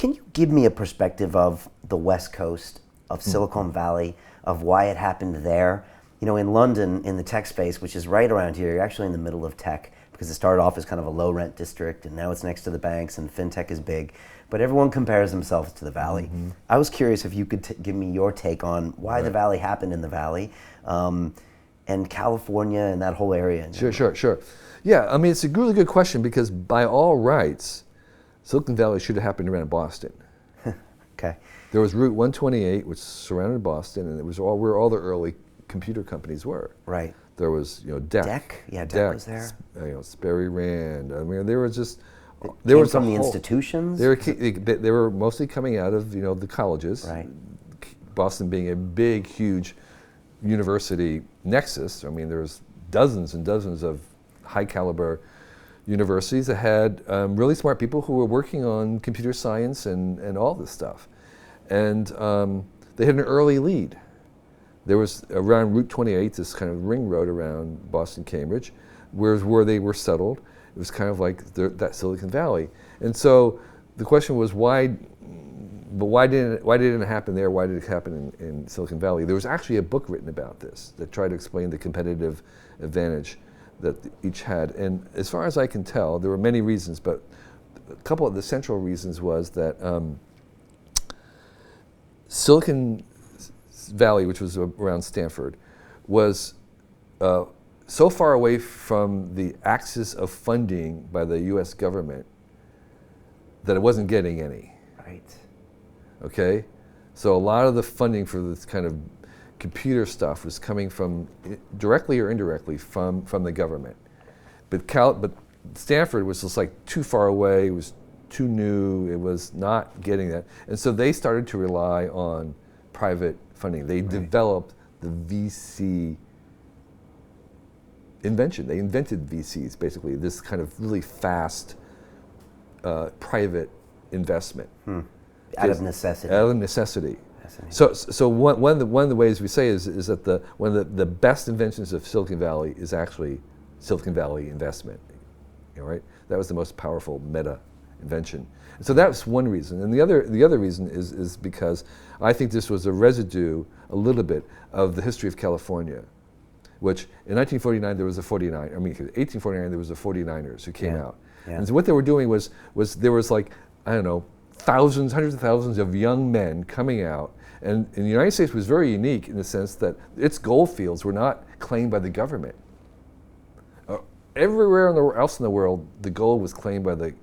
Can you give me a perspective of the West Coast, of Silicon Valley, of why it happened there? You know, in London, in the tech space, which is right around here, you're actually in the middle of tech, because it started off as kind of a low rent district, and now it's next to the banks, and fintech is big. But everyone compares themselves to the Valley. I was curious if you could give me your take on why the Valley happened in the Valley, and California and that whole area. Sure. Yeah, I mean, it's a really good question, because by all rights, Silicon Valley should have happened around Boston. Okay. There was Route 128, which surrounded Boston, and it was where all the early computer companies were. Right. There was, DEC. DEC was there. Sperry Rand. I mean, there was just There was from the institutions. They were mostly coming out of the colleges. Right. Boston being a big, huge university nexus. I mean, there's dozens and dozens of high caliber universities that had really smart people who were working on computer science and all this stuff. And they had an early lead. There was around Route 28, this kind of ring road around Boston, Cambridge, where they were settled. It was kind of like that Silicon Valley. And so the question was why didn't it happen there? Why did it happen in Silicon Valley? There was actually a book written about this that tried to explain the competitive advantage that each had. And as far as I can tell, there were many reasons, but a couple of the central reasons was that Silicon Valley, which was around Stanford, was so far away from the axis of funding by the US government that it wasn't getting any. Right. Okay? So a lot of the funding for this kind of computer stuff was coming from, directly or indirectly, from the government. But Stanford was just like too far away, it was too new, it was not getting that. And so they started to rely on private funding. They developed the VC invention. They invented VCs, basically, this kind of really fast private investment. Out of necessity. Out of necessity. So one of the ways we say is that one of the best inventions of Silicon Valley is actually Silicon Valley investment. Right? That was the most powerful meta invention. And so that's one reason. And the other reason is because I think this was a residue, a little bit, of the history of California, which in 1949 there was 1849 there was the 49ers who came out. Yeah. And so what they were doing was there was like, I don't know, hundreds of thousands of young men coming out. And the United States was very unique in the sense that its gold fields were not claimed by the government. Everywhere else in the world, the gold was claimed by the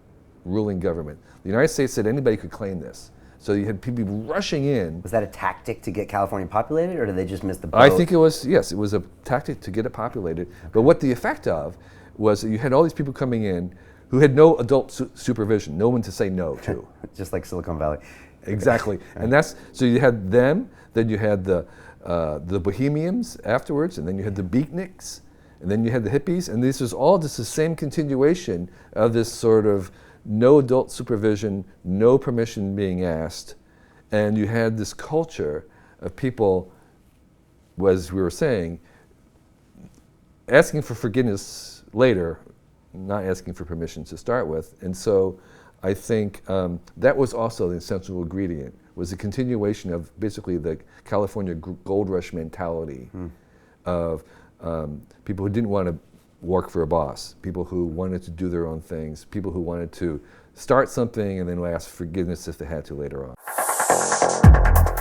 ruling government. The United States said anybody could claim this. So you had people rushing in. Was that a tactic to get California populated, or did they just miss the boat? I think it was a tactic to get it populated. Okay. But what the effect of was that you had all these people coming in who had no adult supervision, no one to say no to. Just like Silicon Valley. Exactly. And so you had them, then you had the Bohemians afterwards, and then you had the beatniks, and then you had the hippies, and this was all just the same continuation of this sort of no adult supervision, no permission being asked, and you had this culture of people, as we were saying, asking for forgiveness later, not asking for permission to start with. And so I think that was also the essential ingredient, was a continuation of basically the California gold rush mentality of people who didn't want to work for a boss, people who wanted to do their own things, people who wanted to start something and then ask forgiveness if they had to later on.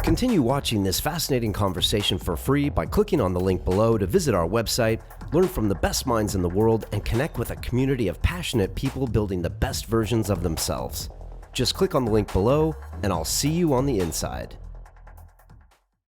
Continue watching this fascinating conversation for free by clicking on the link below to visit our website, learn from the best minds in the world, and connect with a community of passionate people building the best versions of themselves. Just click on the link below, and I'll see you on the inside.